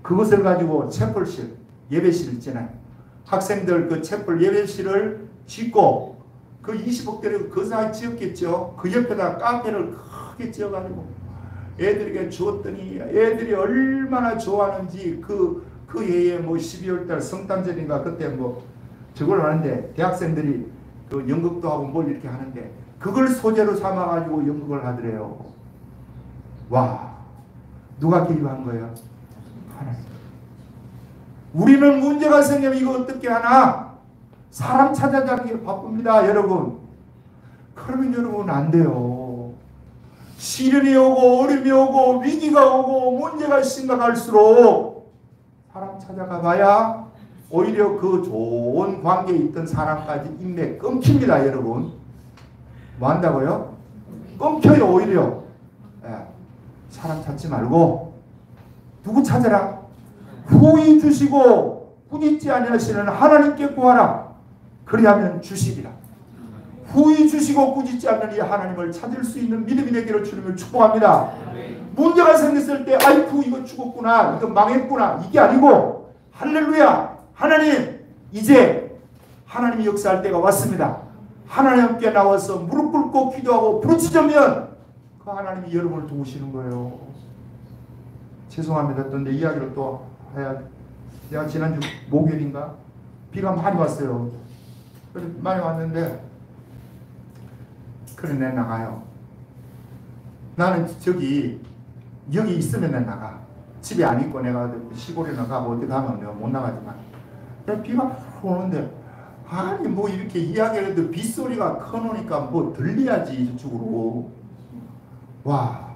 [SPEAKER 1] 그것을 가지고 채플실, 예배실 있잖아요. 학생들 그 채플 예배실을 짓고 그 20억대를 그 사이 지었겠죠. 그 옆에다 카페를 크게 지어가지고 애들에게 주었더니 애들이 얼마나 좋아하는지 그 해에 뭐 12월달 성탄절인가 그때 뭐 저걸 하는데 대학생들이 그 연극도 하고 뭘 이렇게 하는데 그걸 소재로 삼아가지고 연극을 하더래요. 와, 누가 개입한 거예요? 하나님. 우리는 문제가 생기면 이거 어떻게 하나? 사람 찾아가기 바쁩니다, 여러분. 그러면 여러분 안 돼요. 시련이 오고 어려움이 오고 위기가 오고 문제가 심각할수록 사람 찾아가 봐야 오히려 그 좋은 관계에 있던 사람까지 인맥 끊깁니다, 여러분. 뭐 한다고요? 끊겨요, 오히려. 사람 찾지 말고 누구 찾아라? 후히 주시고 꾸짖지 아니하시는 하나님께 구하라. 그리하면 주시리라. 후히 주시고 꾸짖지 않는 이 하나님을 찾을 수 있는 믿음이 되기를 주님을 축복합니다. 문제가 생겼을 때 아이쿠 이거 죽었구나, 이거 망했구나, 이게 아니고 할렐루야, 하나님 이제 하나님이 역사할 때가 왔습니다. 하나님 함께 나와서 무릎 꿇고 기도하고 부르짖으면 그 하나님이 여러분을 도우시는 거예요. 죄송합니다. 또 내 이야기를 또 해야. 내가 지난주 목요일인가 비가 많이 왔어요. 많이 왔는데 그래 내 나가요. 나는 여기 있으면 내 나가. 집에 안 있고 내가 시골에 나가고 어디 가면 내가 못 나가지만 비가 오는데 아니 뭐 이렇게 이야기를 해도 빗소리가 커놓으니까 뭐 들려야지 저쪽으로. 와.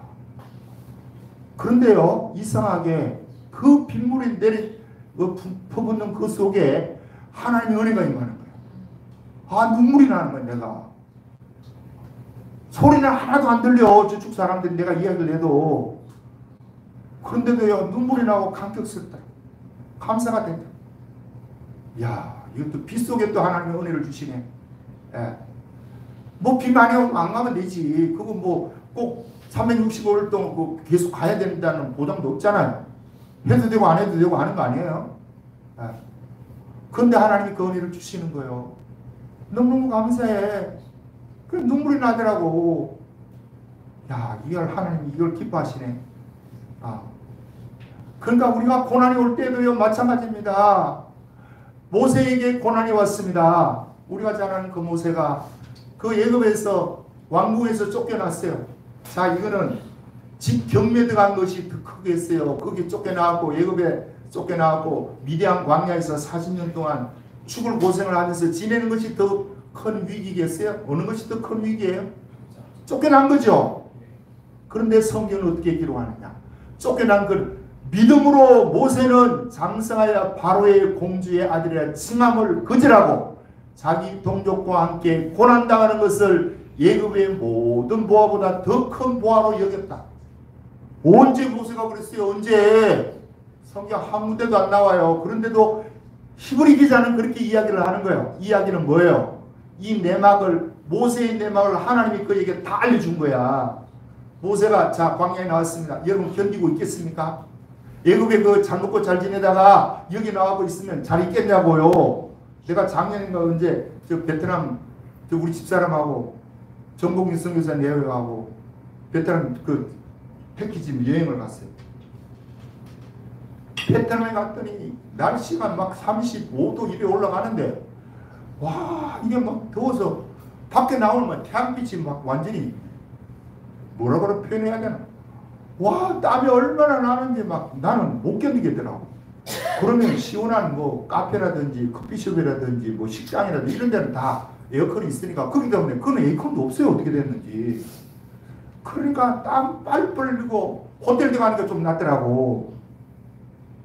[SPEAKER 1] 그런데요 이상하게 그 빗물이 퍼붓는 그 속에 하나님의 은혜가 임하는 거예요. 아 눈물이 나는 거예요. 내가 소리는 하나도 안 들려. 저쪽 사람들이 내가 이야기를 해도. 그런데도요 눈물이 나고 감격스럽다. 감사가 된다. 야 이것도 비 속에 또 하나님의 은혜를 주시네. 예. 뭐 비 많이 오면 안 가면 되지. 그거 뭐 꼭 365일 동안 계속 가야 된다는 보장도 없잖아요. 해도 되고 안 해도 되고 하는 거 아니에요. 예. 그런데 하나님이 그 은혜를 주시는 거예요. 너무너무 감사해. 그 눈물이 나더라고. 야 이걸 하나님이 이걸 기뻐하시네. 아. 그러니까 우리가 고난이 올 때도요 마찬가지입니다. 모세에게 고난이 왔습니다. 우리가 잘 아는 그 모세가 그 애굽에서 왕궁에서 쫓겨났어요. 자 이거는 집 경매 들어간 것이 더 크겠어요. 거기 쫓겨나왔고 애굽에 쫓겨나왔고 미디안 광야에서 40년 동안 죽을 고생을 하면서 지내는 것이 더 큰 위기겠어요? 어느 것이 더 큰 위기예요? 쫓겨난 거죠. 그런데 성경은 어떻게 기록하느냐? 쫓겨난 그 믿음으로 모세는 장성하여 바로의 공주의 아들이라 칭함을 거절하고 자기 동족과 함께 고난당하는 것을 애굽의 모든 보화보다 더 큰 보화로 여겼다. 언제 모세가 그랬어요? 언제? 성경 한 군데도 안 나와요. 그런데도 히브리 기자는 그렇게 이야기를 하는 거예요. 이야기는 뭐예요? 이 내막을 모세의 내막을 하나님이 그에게 다 알려준 거야. 모세가 자 광야에 나왔습니다. 여러분 견디고 있겠습니까? 애굽에 그 잘 먹고 잘 지내다가 여기 나와고 있으면 잘 있겠냐고요. 내가 작년인가 언제 저 베트남 저 우리 집사람하고 정봉진 선교사 내외하고 베트남 그 패키지 여행을 갔어요. 베트남에 갔더니 날씨가 막 35도 이래 올라가는데 와 이게 막 더워서 밖에 나오면 태양빛이 막 완전히 뭐라고 표현해야 되나? 와 땀이 얼마나 나는지 막 나는 못 견디겠더라고. 그러면 시원한 뭐 카페라든지 커피숍이라든지 뭐 식당이라든지 이런 데는 다 에어컨이 있으니까 거기 때문에 그건 에어컨도 없어요. 어떻게 됐는지. 그러니까 땀 빨리 흘리고 호텔 들어가니까 좀 낫더라고.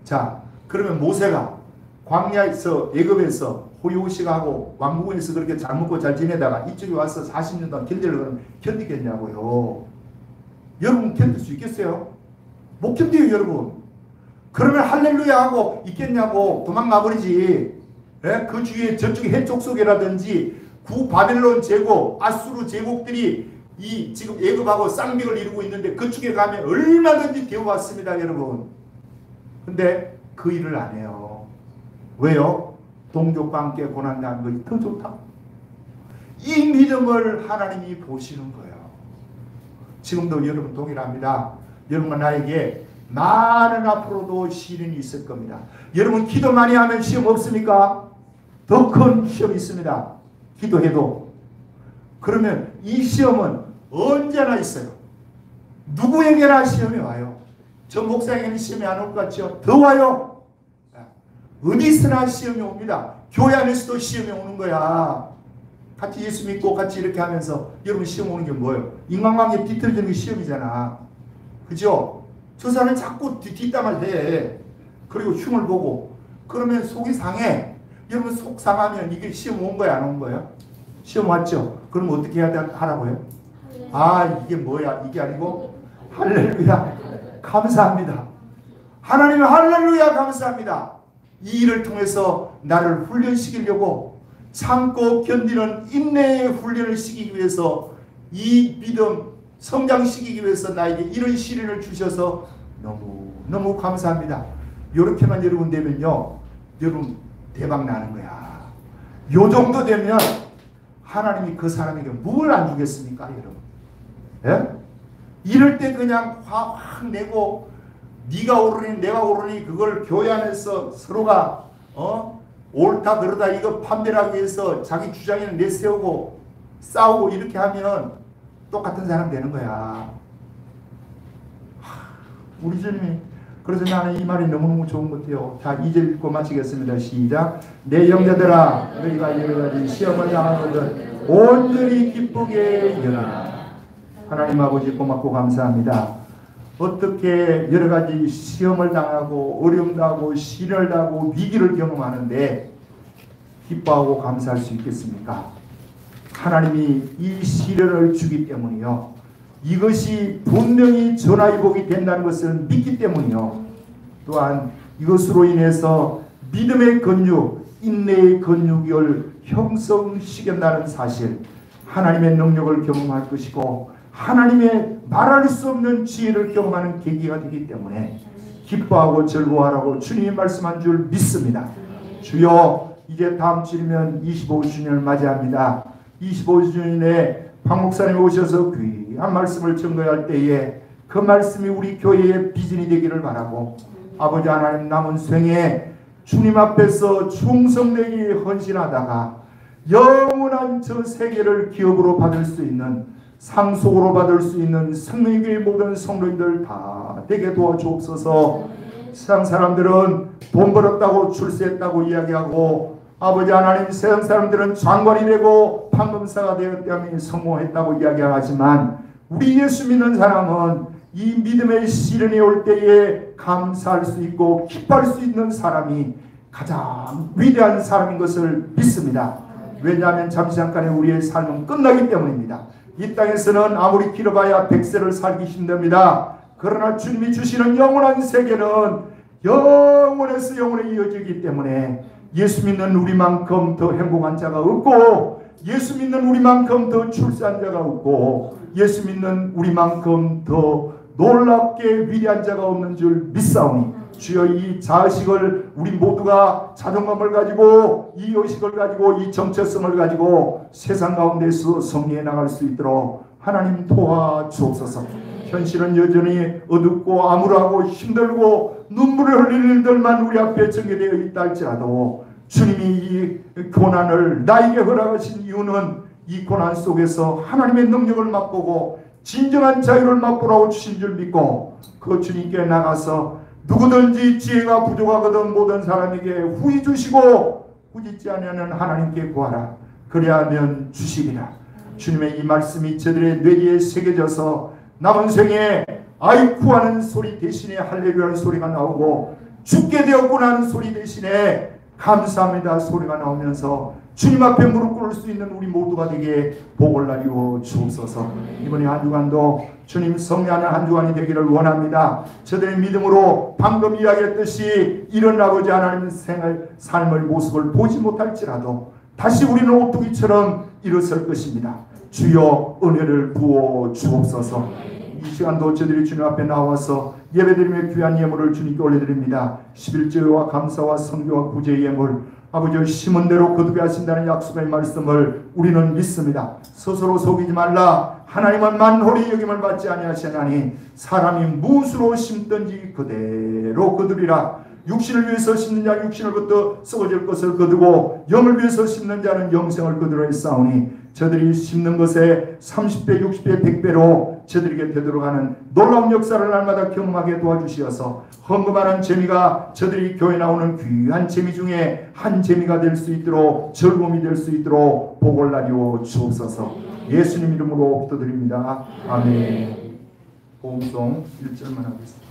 [SPEAKER 1] 자 그러면 모세가 광야에서 애굽에서 호요시가하고 왕궁에서 그렇게 잘 먹고 잘 지내다가 이쪽에 와서 40년 동안 견디려면 견디겠냐고요. 여러분 견딜 수 있겠어요? 못 견뎌요 여러분. 그러면 할렐루야 하고 있겠냐고 도망가 버리지. 예? 그 주위에 저쪽에 해쪽 속이라든지 구바벨론 제국 아수르 제국들이 이 지금 애굽하고 쌍벽을 이루고 있는데 그쪽에 가면 얼마든지 되어왔습니다 여러분. 근데 그 일을 안 해요. 왜요? 동족과 함께 고난당하는 것이 더 좋다. 이 믿음을 하나님이 보시는 거예요. 지금도 여러분 동일합니다. 여러분과 나에게 많은 앞으로도 시련이 있을 겁니다. 여러분 기도 많이 하면 시험 없습니까? 더 큰 시험이 있습니다. 기도해도. 그러면 이 시험은 언제나 있어요. 누구에게나 시험이 와요. 저 목사에게는 시험이 안 올 것 같죠? 더 와요. 어디서나 시험이 옵니다. 교회 안에서도 시험이 오는 거야. 같이 예수 믿고 같이 이렇게 하면서 여러분 시험 오는 게 뭐예요? 인간관계 뒤틀어지는 게 시험이잖아. 그죠? 저 사람이 자꾸 뒷담을 해. 그리고 흉을 보고. 그러면 속이 상해. 여러분 속 상하면 이게 시험 온 거야 안 온 거야? 시험 왔죠? 그럼 어떻게 해야 하라고요? 아 이게 뭐야? 이게 아니고 할렐루야 감사합니다. 하나님의 할렐루야 감사합니다. 이 일을 통해서 나를 훈련시키려고 참고 견디는 인내의 훈련을 시키기 위해서 이 믿음 성장시키기 위해서 나에게 이런 시련을 주셔서 너무 감사합니다. 이렇게만 여러분 되면요, 여러분 대박 나는 거야. 요 정도 되면 하나님이 그 사람에게 뭘 안 주겠습니까, 여러분? 예? 이럴 때 그냥 화 확 내고 네가 오르니 내가 오르니 그걸 교회 안에서 서로가 옳다 그러다 이거 판별하기 위해서 자기 주장을 내세우고 싸우고 이렇게 하면 똑같은 사람 되는 거야. 우리 주님이 그래서 나는 이 말이 너무너무 좋은 것 같아요. 자, 2절 읽고 마치겠습니다. 시작. 내 형제들아 너희가 여러 가지 시험을 당하거든 온전히 기쁘게 여겨라. 하나님 아버지 고맙고 감사합니다. 어떻게 여러 가지 시험을 당하고 어려움 당하고 시련을 당하고 위기를 경험하는데 기뻐하고 감사할 수 있겠습니까? 하나님이 이 시련을 주기 때문이요. 이것이 분명히 전화위복이 된다는 것을 믿기 때문이요. 또한 이것으로 인해서 믿음의 근육, 인내의 근육을 형성시킨다는 사실, 하나님의 능력을 경험할 것이고 하나님의 말할 수 없는 지혜를 경험하는 계기가 되기 때문에 기뻐하고 즐거워하라고 주님이 말씀한 줄 믿습니다. 주여, 이제 다음 주면 25주년을 맞이합니다. 25주년에 박 목사님이 오셔서 귀한 말씀을 증거할 때에 그 말씀이 우리 교회의 비전이 되기를 바라고, 아버지 하나님 남은 생에 주님 앞에서 충성되게 헌신하다가 영원한 저 세계를 기업으로 받을 수 있는, 상속으로 받을 수 있는 성령교회 모든 성도님들 다 되게 도와주옵소서. 세상 사람들은 돈 벌었다고 출세했다고 이야기하고, 아버지 하나님 세상 사람들은 장관이 되고 판검사가 되었다며 성공했다고 이야기하지만, 우리 예수 믿는 사람은 이 믿음의 시련이 올 때에 감사할 수 있고 기뻐할 수 있는 사람이 가장 위대한 사람인 것을 믿습니다. 왜냐하면 잠시 잠깐의 우리의 삶은 끝나기 때문입니다. 이 땅에서는 아무리 길어봐야 100세를 살기 힘듭니다. 그러나 주님이 주시는 영원한 세계는 영원에서 영원에 이어지기 때문에 예수 믿는 우리만큼 더 행복한 자가 없고, 예수 믿는 우리만큼 더 출세한 자가 없고, 예수 믿는 우리만큼 더 놀랍게 위대한 자가 없는 줄 믿사오니, 주여 이 자의식을 우리 모두가 자존감을 가지고 이 의식을 가지고 이 정체성을 가지고 세상 가운데서 승리해 나갈 수 있도록 하나님 도와주옵소서. 현실은 여전히 어둡고 암울하고 힘들고 눈물을 흘리는 일들만 우리 앞에 전개되어 있다 할지라도, 주님이 이 고난을 나에게 허락하신 이유는 이 고난 속에서 하나님의 능력을 맛보고 진정한 자유를 맛보라고 주신 줄 믿고, 그 주님께 나가서 누구든지 지혜가 부족하거든 모든 사람에게 후히 주시고 후짓지 아니하는 하나님께 구하라. 그리하면 주시리라. 주님의 이 말씀이 저들의 뇌리에 새겨져서 남은 생에 아이쿠 하는 소리 대신에 할렐루야는 소리가 나오고, 죽게 되었구나 하는 소리 대신에 감사합니다 소리가 나오면서 주님 앞에 무릎 꿇을 수 있는 우리 모두가 되게 복을 나리워 주옵소서. 이번에 한 주간도 주님 성리하는 한 주간이 되기를 원합니다. 저들의 믿음으로 방금 이야기했듯이 이런 아버지 하나님 삶의 모습을 보지 못할지라도 다시 우리는 오뚜기처럼 일어설 것입니다. 주여 은혜를 부어 주옵소서. 이 시간도 저들이 주님 앞에 나와서 예배드리며 귀한 예물을 주님께 올려드립니다. 11조와 감사와 성교와 구제의 예물, 아버지 심은 대로 거두게 하신다는 약속의 말씀을 우리는 믿습니다. 스스로 속이지 말라. 하나님은 만홀히 여김을 받지 아니하시나니 사람이 무엇으로 심든지 그대로 거두리라. 육신을 위해서 심는 자 육신을 거둬 썩어질 것을 거두고 영을 위해서 심는 자는 영생을 거두라 했사오니, 저들이 심는 것에 30배 60배 100배로 저들에게 되도록 하는 놀라운 역사를 날마다 경험하게 도와주시어서 헌금하는 재미가 저들이 교회 나오는 귀한 재미 중에 한 재미가 될 수 있도록, 즐거움이 될 수 있도록 복을 나리워 주옵소서. 예수님 이름으로 기도드립니다. 아멘. 보험송 1절만 하겠습니다.